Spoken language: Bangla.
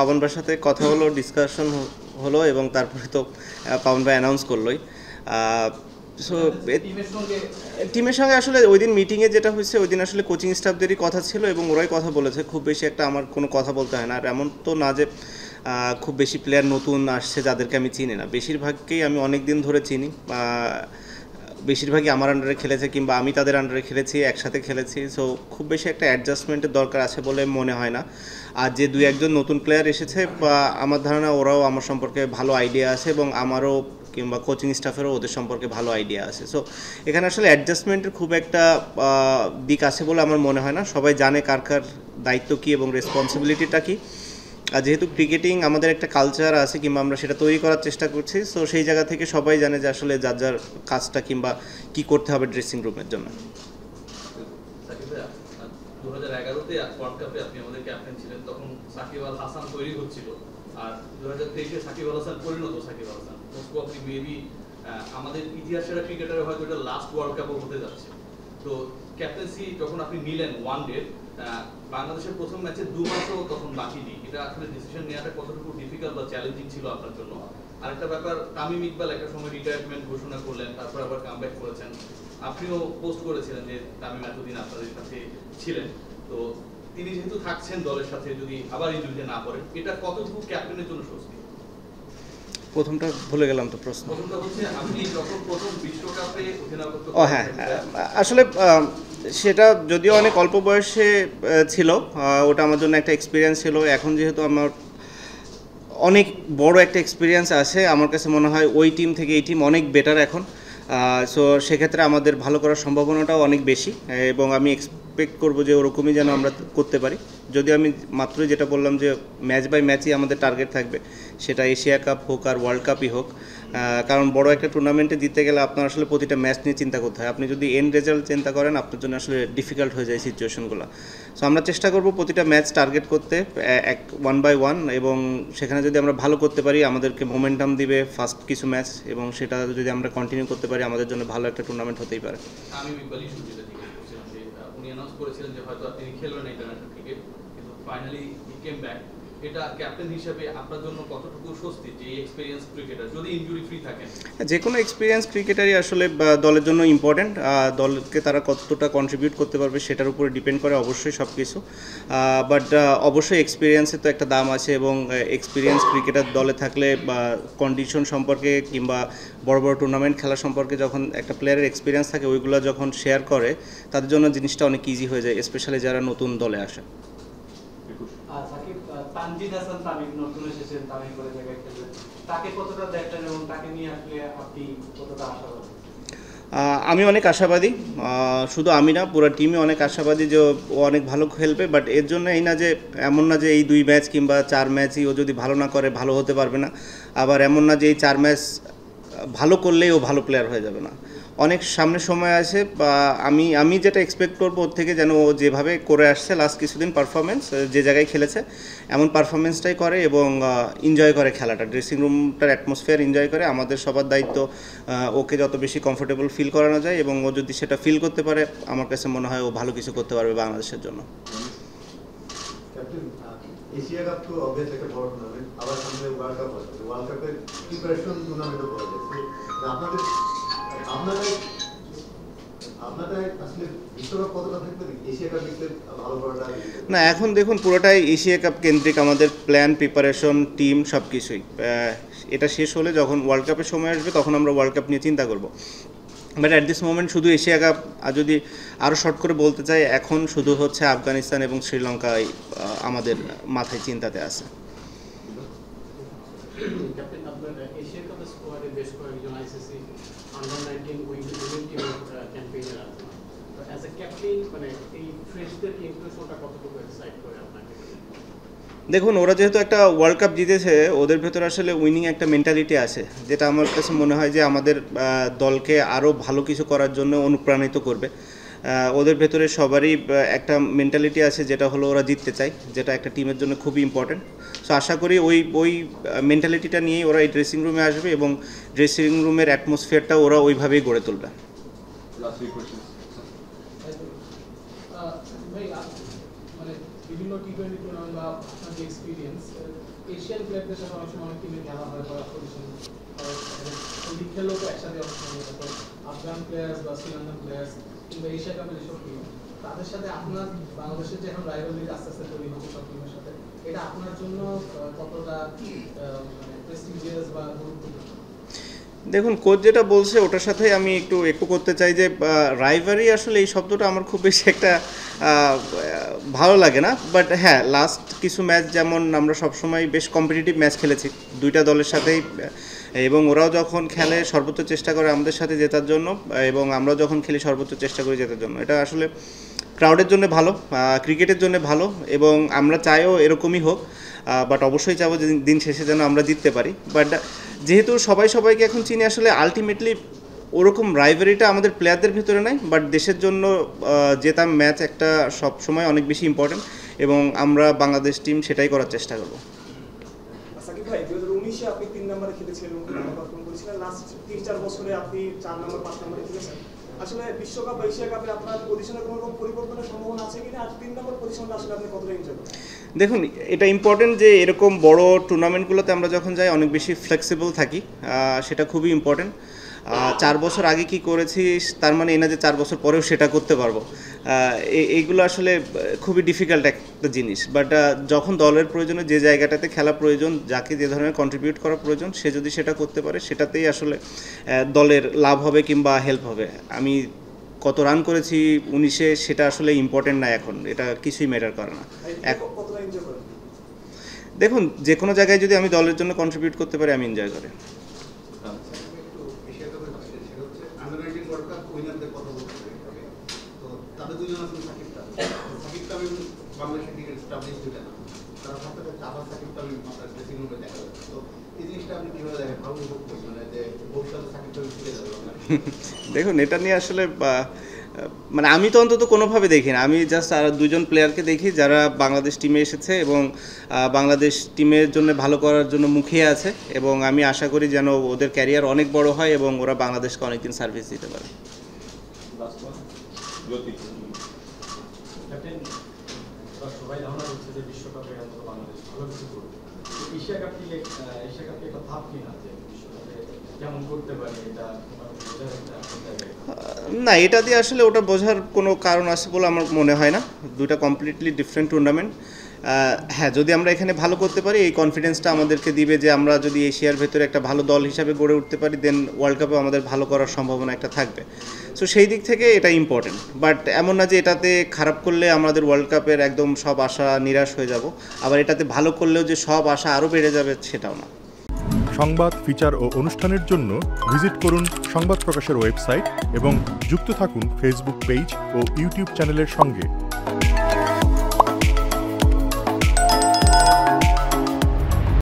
পাবন ভাইয়ের সাথে কথা হলো, ডিসকাশন হলো এবং তারপরে তো পাবন ভাই অ্যানাউন্স করলোই। সো টিমের সঙ্গে আসলে ওই দিন মিটিংয়ে যেটা হয়েছে, ওই দিন আসলে কোচিং স্টাফদেরই কথা ছিল এবং ওরাই কথা বলেছে, খুব বেশি একটা আমার কোনো কথা বলতে হয় না। আর এমন তো না যে খুব বেশি প্লেয়ার নতুন আসছে যাদেরকে আমি চিনি না, বেশিরভাগকেই আমি অনেক দিন ধরে চিনি। বেশিরভাগই আমার আন্ডারে খেলেছে কিংবা আমি তাদের আন্ডারে খেলেছি, একসাথে খেলেছি। সো খুব বেশি একটা অ্যাডজাস্টমেন্টের দরকার আছে বলে মনে হয় না। আর যে দুই একজন নতুন প্লেয়ার এসেছে, বা আমার ধারণা ওরাও আমার সম্পর্কে ভালো আইডিয়া আছে এবং আমারও কিংবা কোচিং স্টাফেরও ওদের সম্পর্কে ভালো আইডিয়া আছে। সো এখানে আসলে অ্যাডজাস্টমেন্টের খুব একটা দিক আছে বলে আমার মনে হয় না। সবাই জানে কার কার দায়িত্ব কী এবং রেসপন্সিবিলিটিটা কী। আর যেহেতু ক্রিকেটিং আমাদের একটা কালচার আছে কিংবা আমরা সেটা তৈরি করার চেষ্টা করছি, সো সেই জায়গা থেকে সবাই জানে যে আসলে যার যার কাজটা কিংবা কী করতে হবে ড্রেসিং রুমের জন্য। 2011-তে ওয়ার্ল্ড কাপে আপনি আমাদের ক্যাপ্টেন ছিলেন, তখন সাকিব আল হাসান তৈরি হচ্ছিল, আর 2023-এ সাকিব আল হাসান পরিণত সাকিব আল হাসান। মোস্ট মেবি আমাদের ইতিহাসের ক্রিকেটারে হয়তো এটা লাস্ট ওয়ার্ল্ড কাপও হতে যাচ্ছে। তো ক্যাপ্টেন্সি যখন আপনি নিলেন ওয়ান ডে, বাংলাদেশের প্রথম ম্যাচে 2 মাসও তখন বাকি নেই, এটা আসলে ডিসিশন নেওয়াটা কতটুকু ডিফিকাল্ট বা চ্যালেঞ্জিং ছিল আপনার জন্য? আরেকটা ব্যাপার, তামিম ইকবাল একটা সময় রিটায়ারমেন্ট ঘোষণা করলেন, তারপর আবার কামব্যাক করেছেন। আপনিও পোস্ট করেছিলেন যে তামিম এতদিন আপনাদের সাথে ছিলেন, তো তিনি যেহেতু থাকছেন দলের সাথে, যদি আবার ইনজুরিতে না পড়েন, এটা কতটুকু ক্যাপ্টেনের জন্য স্বস্তি? প্রথমটা ভুলে গেলাম তো প্রশ্ন। প্রথমটা হচ্ছে আপনি যখন প্রথম বিশ্বকাপে অধিনায়কত্ব হ্যাঁ, আসলে সেটা যদিও অনেক অল্প বয়সে ছিল, ওটা আমার জন্য একটা এক্সপিরিয়েন্স ছিল। এখন যেহেতু আমার অনেক বড় একটা এক্সপিরিয়েন্স আছে, আমার কাছে মনে হয় ওই টিম থেকে এই টিম অনেক বেটার এখন। সো সেক্ষেত্রে আমাদের ভালো করার সম্ভাবনাটাও অনেক বেশি এবং আমি এক্সপেক্ট করব যে ওরকমই যেন আমরা করতে পারি। যদিও আমি মাত্রই যেটা বললাম যে ম্যাচ বাই ম্যাচই আমাদের টার্গেট থাকবে, সেটা এশিয়া কাপ হোক আর ওয়ার্ল্ড কাপই হোক। কারণ বড় একটা টুর্নামেন্টে জিততে গেলে আপনার আসলে প্রতিটা ম্যাচ নিয়ে চিন্তা করতে হয়। আপনি যদি এন্ড রেজাল্ট চিন্তা করেন, আপনার জন্য আসলে ডিফিকাল্ট হয়ে যায় সিচুয়েশনগুলো। সো আমরা চেষ্টা করব প্রতিটা ম্যাচ টার্গেট করতে ওয়ান বাই ওয়ান, এবং সেখানে যদি আমরা ভালো করতে পারি আমাদেরকে মোমেন্টাম দিবে ফার্স্ট কিছু ম্যাচ, এবং সেটা যদি আমরা কন্টিনিউ করতে পারি আমাদের জন্য ভালো একটা টুর্নামেন্ট হতেই পারে। আমি ইকবাল ইস্যু যেটা জিজ্ঞেস করছিলাম যে উনি অ্যানাউন্স করেছিলেন যে হয়তো তিনি খেলবেন না ইন্টারন্যাশনাল ক্রিকেট, কিন্তু ফাইনালি হি কেম ব্যাক। এটা ক্যাপ্টেন হিসেবে আপনার জন্য কতটুকু স্বস্তি যে এক্সপেরিয়েন্স ক্রিকেটার যদি ইনজুরি ফ্রি থাকেন? যে কোনো এক্সপিরিয়েন্স ক্রিকেটারই আসলে দলের জন্য ইম্পর্ট্যান্ট। দলকে তারা কতটা কন্ট্রিবিউট করতে পারবে সেটার উপরে ডিপেন্ড করে অবশ্যই সব কিছু। বাট অবশ্যই এক্সপিরিয়েন্সের তো একটা দাম আছে, এবং এক্সপিরিয়েন্স ক্রিকেটার দলে থাকলে বা কন্ডিশন সম্পর্কে কিংবা বড় বড় টুর্নামেন্ট খেলা সম্পর্কে যখন একটা প্লেয়ারের এক্সপিরিয়েন্স থাকে, ওইগুলো যখন শেয়ার করে তাদের জন্য জিনিসটা অনেক ইজি হয়ে যায়, স্পেশালি যারা নতুন দলে আসে। তানজিদ হাসান তামিম নতুন এসেছেন, তামিম করে জায়গায় খেলবেন, তাকে কতটা দেখলেন এবং তাকে নিয়ে আসলে আপনি কতটা আশাবাদী? আমি অনেক আশাবাদী, শুধু আমি না, পুরো টিমই অনেক আশাবাদী যে ও অনেক ভালো খেলবে। বাট এর জন্য এই না যে, এমন না যে এই 2 ম্যাচ কিংবা 4 ম্যাচই ও যদি ভালো না করে ভালো হতে পারবে না, আবার এমন না যে এই 4 ম্যাচ ভালো করলেই ও ভালো প্লেয়ার হয়ে যাবে না। অনেক সামনে সময় আছে, বা আমি যেটা এক্সপেক্ট করবো ওর থেকে, যেন ও যেভাবে করে আসছে লাস্ট কিছুদিন পারফরমেন্স, যে জায়গায় খেলেছে এমন পারফরমেন্সটাই করে এবং এনজয় করে খেলাটা, ড্রেসিং রুমটার অ্যাটমসফিয়ার এনজয় করে। আমাদের সবার দায়িত্ব ওকে যত বেশি কমফোর্টেবল ফিল করানো যায়, এবং ও যদি সেটা ফিল করতে পারে, আমার কাছে মনে হয় ও ভালো কিছু করতে পারবে বাংলাদেশের জন্য। এশিয়া কাপ তো অবভিয়াসলি একটা বড় টুর্নামেন্ট, আবার সামনে ওয়ার্ল্ড কাপ আছে। ওয়ার্ল্ড কাপের প্রিপারেশন টুর্নামেন্টও করা যাচ্ছে। আপনাদের আসলে বিশ্বকাপ কতটা থাকবে, এশিয়া কাপ জিতলে ভালো করাটা? না, এখন দেখুন পুরোটাই এশিয়া কাপ কেন্দ্রিক, আমাদের প্ল্যান, প্রিপারেশন, টিম সব কিছুই। এটা শেষ হলে যখন ওয়ার্ল্ড কাপের সময় আসবে তখন আমরা ওয়ার্ল্ড কাপ নিয়ে চিন্তা করব। বাট অ্যাট দিস মোমেন্ট শুধু এশিয়া কাপ। আর যদি আরও শর্ট করে বলতে চাই, এখন শুধু হচ্ছে আফগানিস্তান এবং শ্রীলঙ্কায় আমাদের মাথায় চিন্তাতে আছে। ক্যাপ্টেন, আপনার এশিয়া কাপের স্কোয়াডে বেশ কয়েকজন আইসিসি আন্ডার-19 উইমেন টিমের ক্যাম্পেইনের আছে। তো অ্যাজ এ ক্যাপ্টেন, মানে এই ফ্রেশদের ইনক্লুশনটা কতটুকু এক্সাইট করে আপনাকে? দেখুন, ওরা যেহেতু একটা ওয়ার্ল্ড কাপ জিতেছে, ওদের ভেতরে আসলে উইনিং একটা মেন্টালিটি আছে, যেটা আমার কাছে মনে হয় যে আমাদের দলকে আরও ভালো কিছু করার জন্য অনুপ্রাণিত করবে। ওদের ভেতরে সবারই একটা মেন্টালিটি আছে, যেটা হলো ওরা জিততে চায়, যেটা একটা টিমের জন্য খুবই ইম্পর্ট্যান্ট। সো আশা করি ওই মেন্টালিটিটা নিয়েই ওরা এই ড্রেসিং রুমে আসবে, এবং ড্রেসিং রুমের অ্যাটমসফিয়ারটা ওরা ওইভাবেই গড়ে তুলবে। মানে বিভিন্ন টি-20 টুর্নামেন্ট বা আপনার যে এক্সপিরিয়েন্স, এশিয়ান প্লেয়ারদের সাথে অনেক সময় অনেক টিমে খেলা হয় বা পজিশন লিগ খেললেও তো একসাথে অনেক সময় হতো আফগান প্লেয়ার্স বা শ্রীলঙ্কান প্লেয়ার্স কিংবা এশিয়া কাপের যেসব টিম তাদের সাথে আপনার বাংলাদেশের যে এখন রাইভালরি আস্তে আস্তে তৈরি হচ্ছে সব টিমের সাথে এটা আপনার জন্য কতটা মানে প্রেস্টিজিয়াস বা গুরুত্বপূর্ণ? দেখুন, কোচ যেটা বলছে ওটার সাথে আমি একটু একো করতে চাই যে রাইভারি আসলে এই শব্দটা আমার খুব বেশি একটা ভালো লাগে না। বাট হ্যাঁ, লাস্ট কিছু ম্যাচ যেমন আমরা সবসময় বেশ কম্পিটিটিভ ম্যাচ খেলেছি দুইটা দলের সাথেই, এবং ওরাও যখন খেলে সর্বোচ্চ চেষ্টা করে আমাদের সাথে জেতার জন্য, এবং আমরা যখন খেলি সর্বোচ্চ চেষ্টা করি জেতার জন্য। এটা আসলে ক্রাউডের জন্য ভালো, ক্রিকেটের জন্য ভালো, এবং আমরা চাইও এরকমই হোক। বাট অবশ্যই চাইবো যে দিন শেষে যেন আমরা জিততে পারি। বাট যেহেতু সবাই সবাইকে এখন চিনি, আসলে আলটিমেটলি ওরকম রাইভারিটা আমাদের প্লেয়ারদের ভিতরে নাই। বাট দেশের জন্য জেতা ম্যাচ একটা সব সময় অনেক বেশি ইম্পর্টেন্ট, এবং আমরা বাংলাদেশ টিম সেটাই করার চেষ্টা করবো। সাকিব ভাই 2019-এ আপনি 3 নম্বরে খেলেছিলেন এবং ভালো পারফর্ম করেছিলেন, লাস্ট 3-4 বছরে আপনি 4 নম্বর 5 নম্বরে খেলেছেন। আসলে বিশ্বকাপ বা এশিয়া কাপে আপনার পজিশনে কোনো রকম পরিবর্তনের সম্ভাবনা আছে কিনা, আর 3 নম্বর পজিশনটা আসলে আপনি কতটা এনজয় করেন? দেখুন, এটা ইম্পর্টেন্ট যে এরকম বড় টুর্নামেন্টগুলোতে আমরা যখন যাই অনেক বেশি ফ্লেক্সিবল থাকি, সেটা খুবই ইম্পর্টেন্ট। 4 বছর আগে কি করেছি তার মানে এই না যে 4 বছর পরেও সেটা করতে পারবো। এইগুলো আসলে খুবই ডিফিকাল্ট একটা জিনিস। বাট যখন দলের প্রয়োজনে যে জায়গাটাতে খেলা প্রয়োজন, যাকে যে ধরনের কন্ট্রিবিউট করা প্রয়োজন, সে যদি সেটা করতে পারে সেটাতেই আসলে দলের লাভ হবে কিংবা হেল্প হবে। আমি কত রান করেছি 19-এ সেটা আসলে ইম্পর্টেন্ট না, এখন এটা কিছুই ম্যাটার করে না। কতটা এনজয় করেন? দেখুন, যে কোনো জায়গায় যদি আমি দলের জন্য কন্ট্রিবিউট করতে পারি আমি এনজয় করি। তাদের দুজন আছেন সাকিব তামিম এবং বাংলাদেশের ক্রিকেট স্টাবলিশ দুটা না, তারা সাথে সাথে আবার সাকিব তামিম আপনার ড্রেসিং রুমে দেখা যাচ্ছে। তো এই জিনিসটা আপনি কীভাবে দেখেন, ভালো উপভোগ করছেন, মানে যে ভবিষ্যতে সাকিব তামিম ফিরে যাবে? দেখুন, এটা নিয়ে আসলে মানে আমি তো অন্তত কোনোভাবে দেখি না। আমি জাস্ট আর দুজন প্লেয়ারকে দেখি যারা বাংলাদেশ টিমে এসেছে এবং বাংলাদেশ টিমের জন্য ভালো করার জন্য মুখিয়ে আছে, এবং আমি আশা করি যেন ওদের ক্যারিয়ার অনেক বড় হয় এবং ওরা বাংলাদেশকে অনেকদিন সার্ভিস দিতে পারে। সবাই ধারণা করছে যে বিশ্বকাপে বাংলাদেশ ভালো কিছু করবে, এশিয়া কাপে একটা ভাব কিনা যে বিশ্বকাপে যেমন করতে পারে, এটা না, এটা দিয়ে আসলে ওটা বোঝার কোনো কারণ আছে বলে আমার মনে হয় না। দুটা কমপ্লিটলি ডিফারেন্ট টুর্নামেন্ট। হ্যাঁ, যদি আমরা এখানে ভালো করতে পারি এই কনফিডেন্সটা আমাদেরকে দিবে যে আমরা যদি এশিয়ার ভেতরে একটা ভালো দল হিসাবে গড়ে উঠতে পারি, দেন ওয়ার্ল্ড কাপে আমাদের ভালো করার সম্ভাবনা একটা থাকবে। সো সেই দিক থেকে এটা ইম্পর্টেন্ট। বাট এমন না যে এটাতে খারাপ করলে আমাদের ওয়ার্ল্ড কাপের একদম সব আশা নিরাশ হয়ে যাব, আবার এটাতে ভালো করলেও যে সব আশা আরও বেড়ে যাবে সেটাও না। সংবাদ, ফিচার ও অনুষ্ঠানের জন্য ভিজিট করুন সংবাদ প্রকাশের ওয়েবসাইট এবং যুক্ত থাকুন ফেসবুক পেজ ও ইউটিউব চ্যানেলের সঙ্গে।